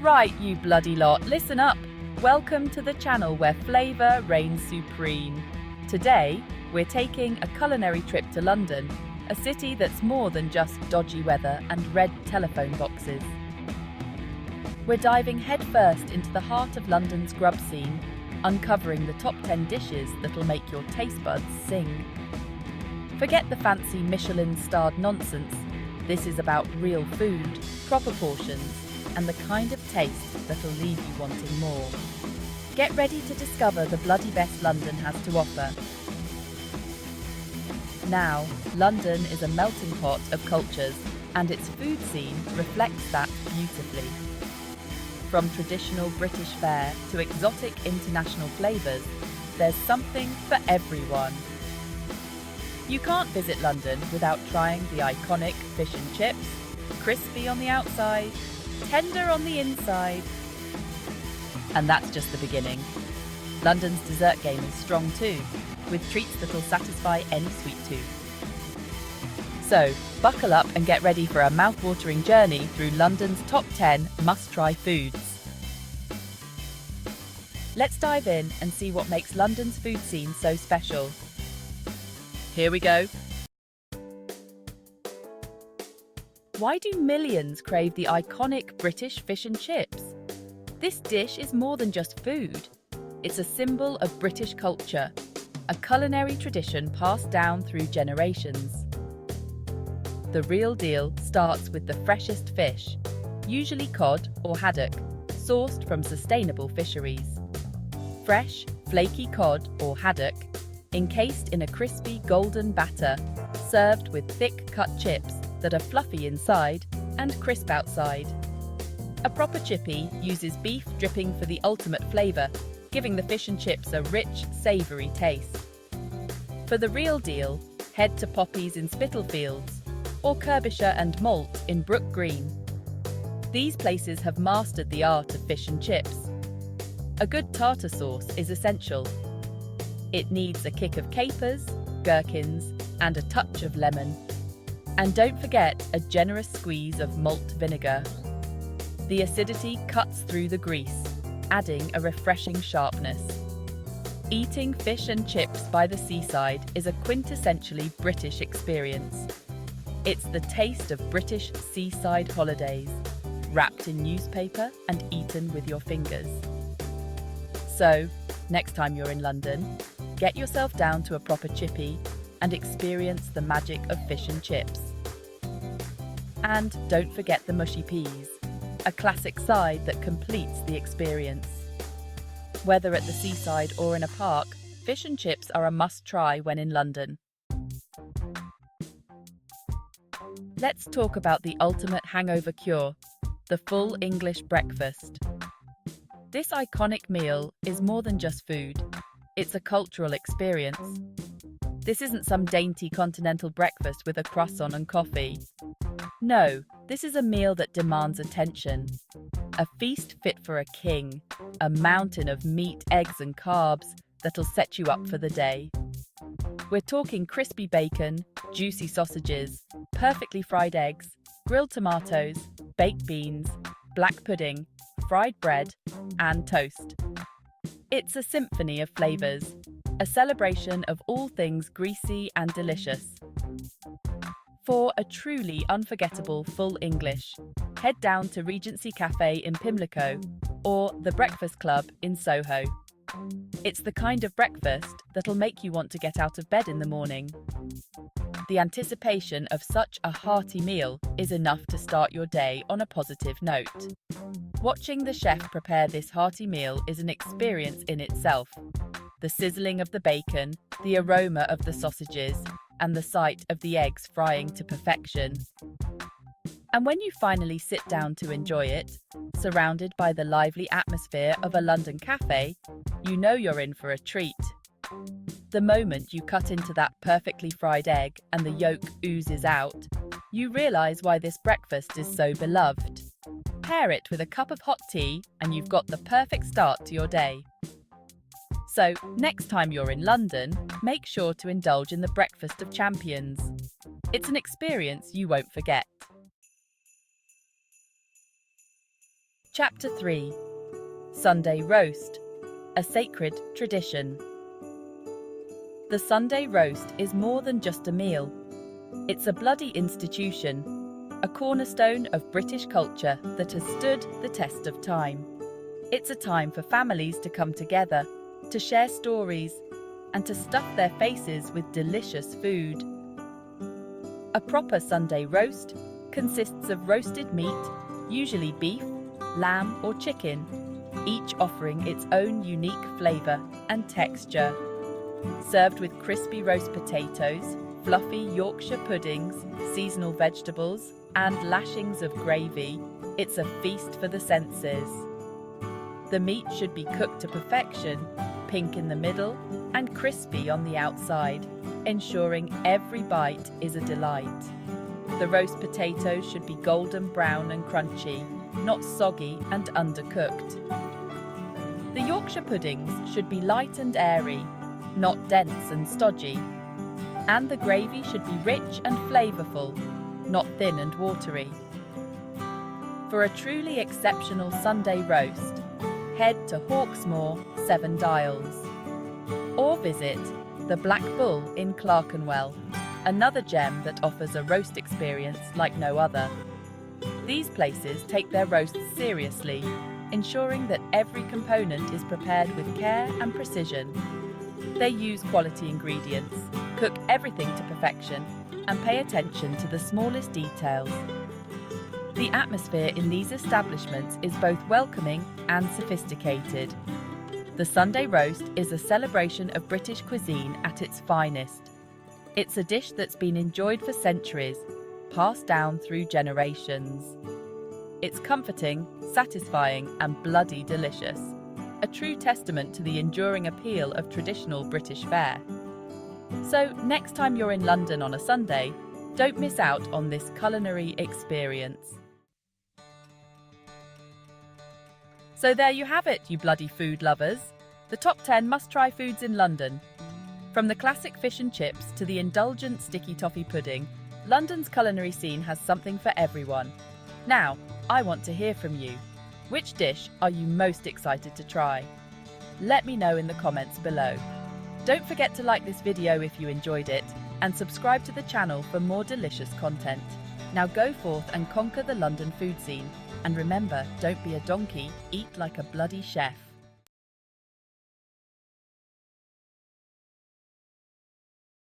Right, you bloody lot, listen up. Welcome to the channel where flavour reigns supreme. Today, we're taking a culinary trip to London, a city that's more than just dodgy weather and red telephone boxes. We're diving headfirst into the heart of London's grub scene, uncovering the top 10 dishes that'll make your taste buds sing. Forget the fancy Michelin-starred nonsense. This is about real food, proper portions, and the kind of taste that'll leave you wanting more. Get ready to discover the bloody best London has to offer. Now, London is a melting pot of cultures, and its food scene reflects that beautifully. From traditional British fare to exotic international flavours, there's something for everyone. You can't visit London without trying the iconic fish and chips, crispy on the outside, tender on the inside. And that's just the beginning. London's dessert game is strong too, with treats that'll satisfy any sweet tooth. So, buckle up and get ready for a mouth-watering journey through London's top 10 must-try foods. Let's dive in and see what makes London's food scene so special. Here we go. Why do millions crave the iconic British fish and chips? This dish is more than just food. It's a symbol of British culture, a culinary tradition passed down through generations. The real deal starts with the freshest fish, usually cod or haddock, sourced from sustainable fisheries. Fresh, flaky cod or haddock, encased in a crispy golden batter, served with thick-cut chips that are fluffy inside and crisp outside. A proper chippy uses beef dripping for the ultimate flavour, giving the fish and chips a rich, savoury taste. For the real deal, head to Poppy's in Spitalfields or Kirbysher and Malt in Brook Green. These places have mastered the art of fish and chips. A good tartar sauce is essential. It needs a kick of capers, gherkins, and a touch of lemon. And don't forget a generous squeeze of malt vinegar. The acidity cuts through the grease, adding a refreshing sharpness. Eating fish and chips by the seaside is a quintessentially British experience. It's the taste of British seaside holidays, wrapped in newspaper and eaten with your fingers. So, next time you're in London, get yourself down to a proper chippy and experience the magic of fish and chips. And don't forget the mushy peas, a classic side that completes the experience. Whether at the seaside or in a park, fish and chips are a must-try when in London. Let's talk about the ultimate hangover cure, the full English breakfast. This iconic meal is more than just food. It's a cultural experience. This isn't some dainty continental breakfast with a croissant and coffee. No, this is a meal that demands attention. A feast fit for a king, a mountain of meat, eggs and carbs that'll set you up for the day. We're talking crispy bacon, juicy sausages, perfectly fried eggs, grilled tomatoes, baked beans, black pudding, fried bread, and toast. It's a symphony of flavours, a celebration of all things greasy and delicious. For a truly unforgettable full English, head down to Regency Cafe in Pimlico or the Breakfast Club in Soho. It's the kind of breakfast that'll make you want to get out of bed in the morning. The anticipation of such a hearty meal is enough to start your day on a positive note. Watching the chef prepare this hearty meal is an experience in itself. The sizzling of the bacon, the aroma of the sausages, and the sight of the eggs frying to perfection. And when you finally sit down to enjoy it, surrounded by the lively atmosphere of a London cafe, you know you're in for a treat. The moment you cut into that perfectly fried egg and the yolk oozes out, you realise why this breakfast is so beloved. Pair it with a cup of hot tea and you've got the perfect start to your day. So, next time you're in London, make sure to indulge in the Breakfast of Champions. It's an experience you won't forget. Chapter 3: Sunday Roast, a sacred tradition. The Sunday roast is more than just a meal. It's a bloody institution, a cornerstone of British culture that has stood the test of time. It's a time for families to come together, to share stories, and to stuff their faces with delicious food. A proper Sunday roast consists of roasted meat, usually beef, lamb or chicken, each offering its own unique flavour and texture. Served with crispy roast potatoes, fluffy Yorkshire puddings, seasonal vegetables, and lashings of gravy, it's a feast for the senses. The meat should be cooked to perfection, pink in the middle and crispy on the outside, ensuring every bite is a delight. The roast potatoes should be golden brown and crunchy, not soggy and undercooked. The Yorkshire puddings should be light and airy, not dense and stodgy. And the gravy should be rich and flavourful, not thin and watery. For a truly exceptional Sunday roast, head to Hawksmoor, 7 Dials. Or visit the Black Bull in Clerkenwell, another gem that offers a roast experience like no other. These places take their roasts seriously, ensuring that every component is prepared with care and precision. They use quality ingredients, cook everything to perfection, and pay attention to the smallest details. The atmosphere in these establishments is both welcoming and sophisticated. The Sunday roast is a celebration of British cuisine at its finest. It's a dish that's been enjoyed for centuries, passed down through generations. It's comforting, satisfying, and bloody delicious, a true testament to the enduring appeal of traditional British fare. So, next time you're in London on a Sunday, don't miss out on this culinary experience. So there you have it, you bloody food lovers. The top 10 must-try foods in London. From the classic fish and chips to the indulgent sticky toffee pudding, London's culinary scene has something for everyone. Now, I want to hear from you. Which dish are you most excited to try? Let me know in the comments below. Don't forget to like this video if you enjoyed it, and subscribe to the channel for more delicious content. Now go forth and conquer the London food scene. And remember, don't be a donkey, eat like a bloody chef.